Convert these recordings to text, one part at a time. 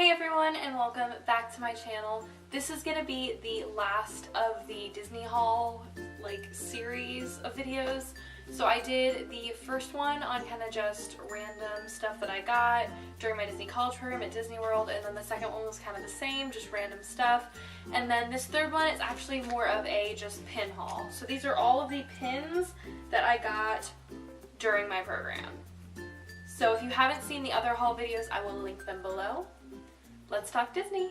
Hey everyone, and welcome back to my channel. This is going to be the last of the Disney haul series of videos. So I did the first one on kind of just random stuff that I got during my Disney college program at Disney World, and then the second one was kind of the same, just random stuff. And then this third one is actually more of a just pin haul. So these are all of the pins that I got during my program. So if you haven't seen the other haul videos, I will link them below. Let's talk Disney.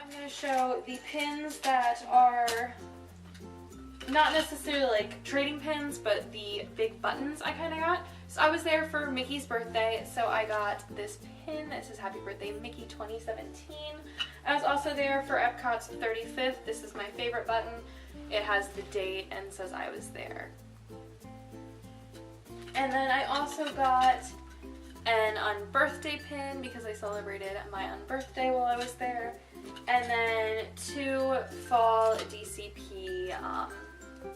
I'm going to show the pins that are not necessarily like trading pins, but the big buttons I kind of got. So I was there for Mickey's birthday, so I got this pin that says Happy Birthday Mickey 2017. I was also there for Epcot's 35th. This is my favorite button. It has the date and says I was there. And then I also got an unbirthday pin because I celebrated my unbirthday while I was there. And then 2 fall DCP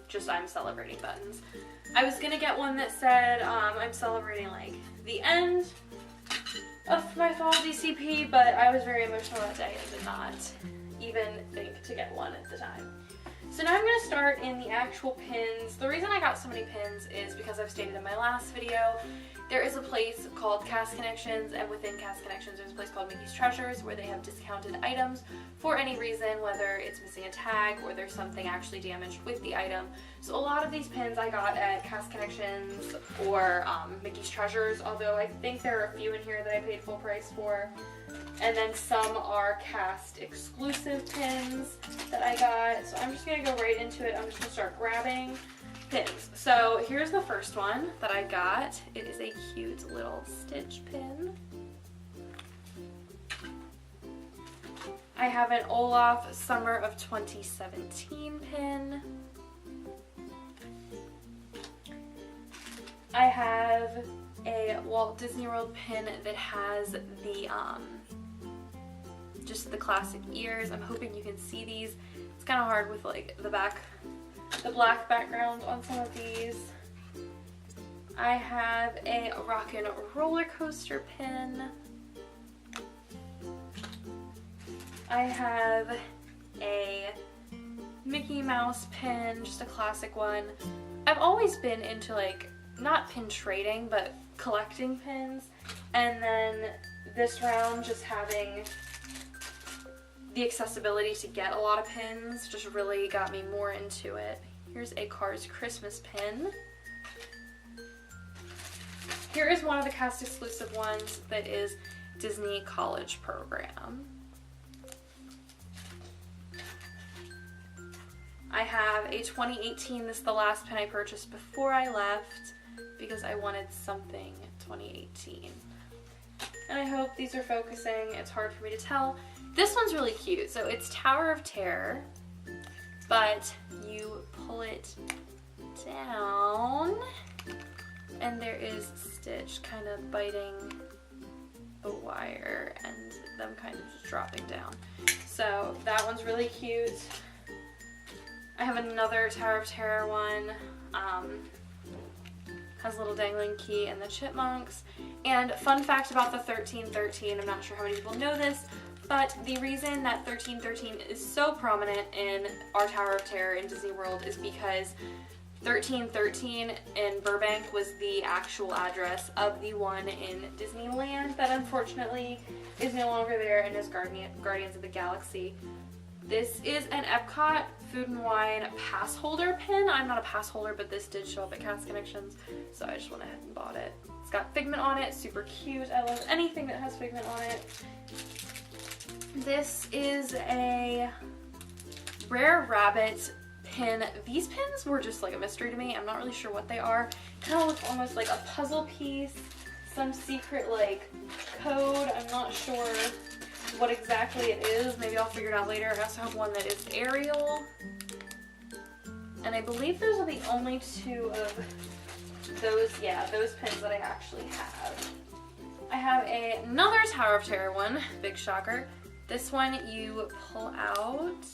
just I'm celebrating buttons. I was gonna get one that said I'm celebrating like the end of my fall DCP, but I was very emotional that day and did not even think to get one at the time. So now I'm going to start in the actual pins. The reason I got so many pins is because I've stated in my last video, there is a place called Cast Connections, and within Cast Connections there's a place called Mickey's Treasures where they have discounted items for any reason, whether it's missing a tag or there's something actually damaged with the item. So a lot of these pins I got at Cast Connections or Mickey's Treasures, although I think there are a few in here that I paid full price for. And then some are Cast exclusive pins that I got. So I'm just going to go right into it. I'm just going to start grabbing pins. So here's the first one that I got. It is a cute little Stitch pin. I have an Olaf Summer of 2017 pin. I have a Walt Disney World pin that has the just the classic ears. I'm hoping you can see these. It's kind of hard with like the black background on some of these. I have a Rockin' Roller Coaster pin. I have a Mickey Mouse pin, just a classic one. I've always been into like, not pin trading, but collecting pins. And then this round, just having the accessibility to get a lot of pins just really got me more into it. Here's a Cars Christmas pin. Here is one of the Cast exclusive ones that is Disney College Program. I have a 2018, this is the last pin I purchased before I left because I wanted something 2018. And I hope these are focusing, it's hard for me to tell. This one's really cute. So it's Tower of Terror, but you pull it down and there is Stitch kind of biting the wire and them kind of just dropping down. So that one's really cute. I have another Tower of Terror one. Has a little dangling key and the chipmunks. And fun fact about the 1313, I'm not sure how many people know this, but the reason that 1313 is so prominent in our Tower of Terror in Disney World is because 1313 in Burbank was the actual address of the one in Disneyland that unfortunately is no longer there and is Guardians of the Galaxy. This is an Epcot Food and Wine pass holder pin. I'm not a pass holder, but this did show up at Cast Connections, so I just went ahead and bought it. It's got Figment on it, super cute. I love anything that has Figment on it. This is a Rare Rabbit pin. These pins were just like a mystery to me. I'm not really sure what they are. Kind of look almost like a puzzle piece, some secret like code. I'm not sure what exactly it is. Maybe I'll figure it out later. I also have one that is Ariel. And I believe those are the only two of those, yeah, those pins that I actually have. I have another Tower of Terror one, big shocker. This one you pull out,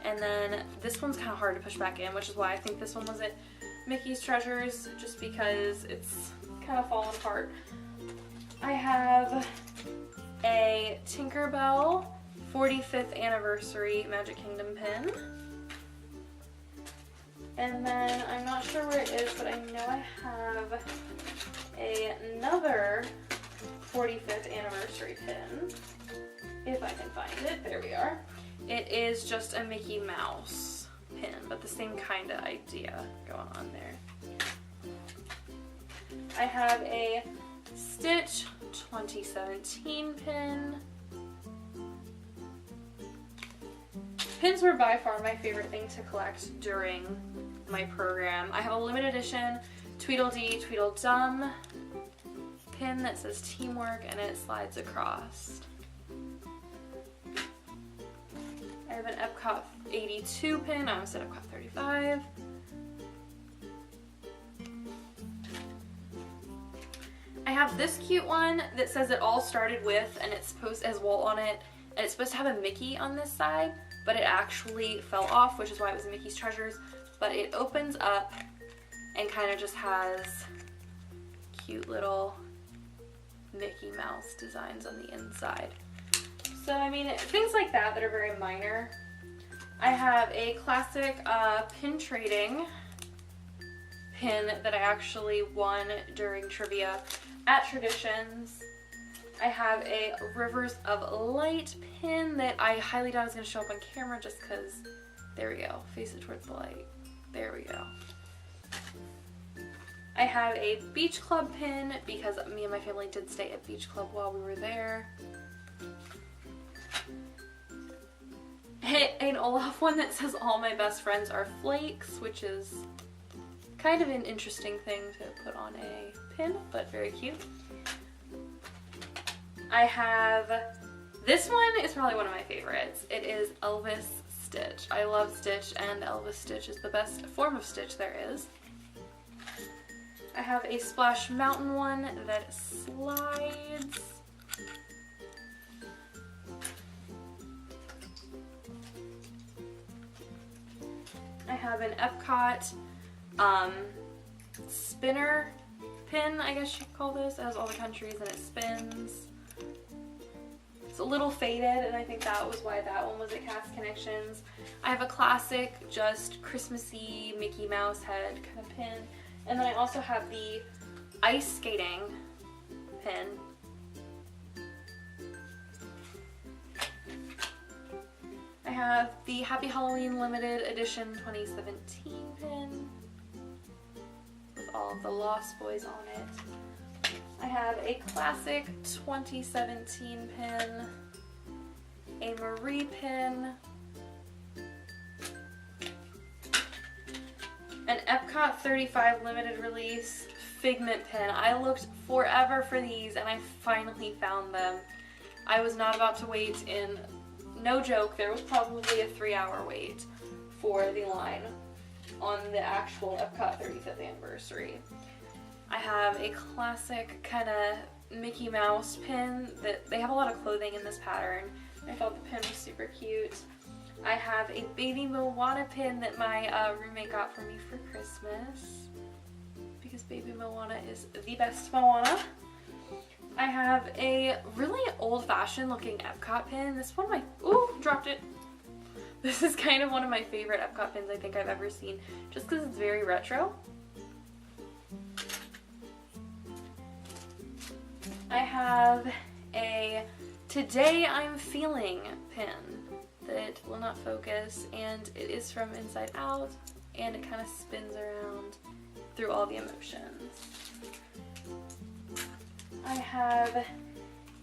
and then this one's kind of hard to push back in, which is why I think this one was at Mickey's Treasures, just because it's kind of fallen apart. I have a Tinkerbell 45th Anniversary Magic Kingdom pin. And then I'm not sure where it is, but I know I have another 45th Anniversary pin. If I can find it. There we are. It is just a Mickey Mouse pin, but the same kind of idea going on there. I have a Stitch 2017 pin. Pins were by far my favorite thing to collect during my program. I have a limited edition Tweedledee Tweedledum pin that says Teamwork and it slides across. I have an Epcot 82 pin. I almost said Epcot 35. I have this cute one that says it all started with, and it's supposed as Walt on it, and it's supposed to have a Mickey on this side, but it actually fell off, which is why it was in Mickey's Treasures. But it opens up and kind of just has cute little Mickey Mouse designs on the inside. So, I mean, things like that are very minor. I have a classic pin trading pin that I actually won during trivia at Traditions. I have a Rivers of Light pin that I highly doubt is going to show up on camera just because, there we go, face it towards the light. There we go. I have a Beach Club pin because me and my family did stay at Beach Club while we were there. An Olaf one that says all my best friends are flakes, which is kind of an interesting thing to put on a pin, but very cute. I have, this one is probably one of my favorites. It is Elvis Stitch. I love Stitch, and Elvis Stitch is the best form of Stitch there is. I have a Splash Mountain one that slides. I have an Epcot spinner pin, I guess you could call this. It has all the countries and it spins. It's a little faded, and I think that was why that one was at Cast Connections. I have a classic, just Christmassy Mickey Mouse head kind of pin. And then I also have the ice skating pin. I have the Happy Halloween Limited Edition 2017 pin with all of the Lost Boys on it. I have a classic 2017 pin, a Marie pin, an Epcot 35 limited release Figment pin. I looked forever for these and I finally found them. I was not about to wait in, no joke, there was probably a 3-hour wait for the line on the actual Epcot 35th anniversary. I have a classic kind of Mickey Mouse pin that they have a lot of clothing in this pattern. I thought the pin was super cute. I have a Baby Moana pin that my roommate got for me for Christmas because Baby Moana is the best Moana. I have a really old-fashioned looking Epcot pin. This one of my, ooh, dropped it. This is kind of one of my favorite Epcot pins I think I've ever seen just because it's very retro. I have a Today I'm Feeling pin that will not focus, and it is from Inside Out, and it kind of spins around through all the emotions. I have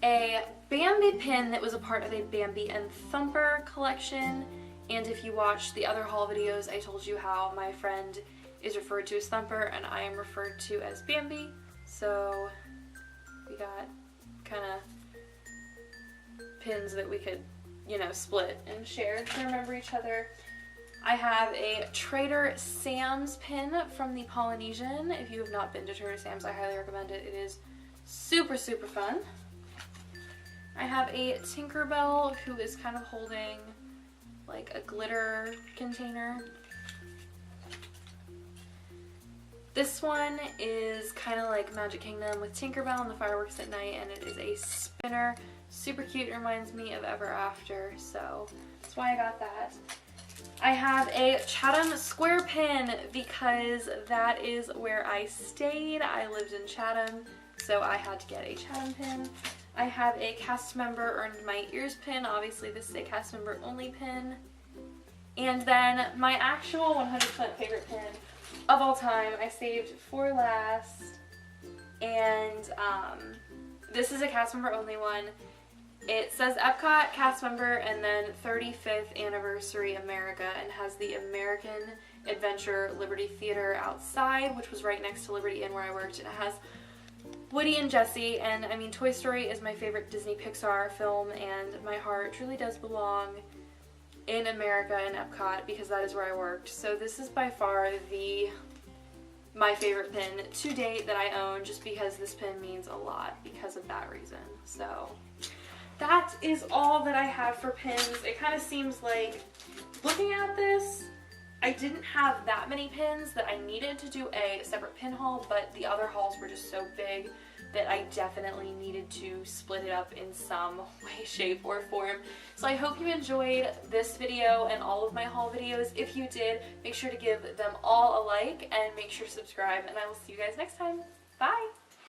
a Bambi pin that was a part of a Bambi and Thumper collection. And if you watched the other haul videos, I told you how my friend is referred to as Thumper and I am referred to as Bambi. So we got kind of pins that we could, you know, split and share to remember each other. I have a Trader Sam's pin from the Polynesian. If you have not been to Trader Sam's, I highly recommend it. It is super, super fun. I have a Tinkerbell who is kind of holding like a glitter container. This one is kind of like Magic Kingdom with Tinkerbell and the fireworks at night, and it is a spinner. Super cute. It reminds me of Ever After, so that's why I got that. I have a Chatham Square pin because that is where I stayed. I lived in Chatham, so I had to get a Chatham pin. I have a cast member earned my ears pin. Obviously this is a cast member only pin. And then my actual 100% favorite pin of all time, I saved for last. And this is a cast member only one. It says Epcot cast member and then 35th Anniversary America, and has the American Adventure Liberty Theater outside, which was right next to Liberty Inn where I worked, and it has Woody and Jessie. And I mean, Toy Story is my favorite Disney Pixar film, and my heart truly does belong in America and Epcot because that is where I worked. So this is by far my favorite pin to date that I own, just because this pin means a lot because of that reason. So that is all that I have for pins. It kind of seems like, looking at this, I didn't have that many pins that I needed to do a separate pin haul, but the other hauls were just so big that I definitely needed to split it up in some way, shape, or form. So I hope you enjoyed this video and all of my haul videos. If you did, make sure to give them all a like and make sure to subscribe, and I will see you guys next time. Bye!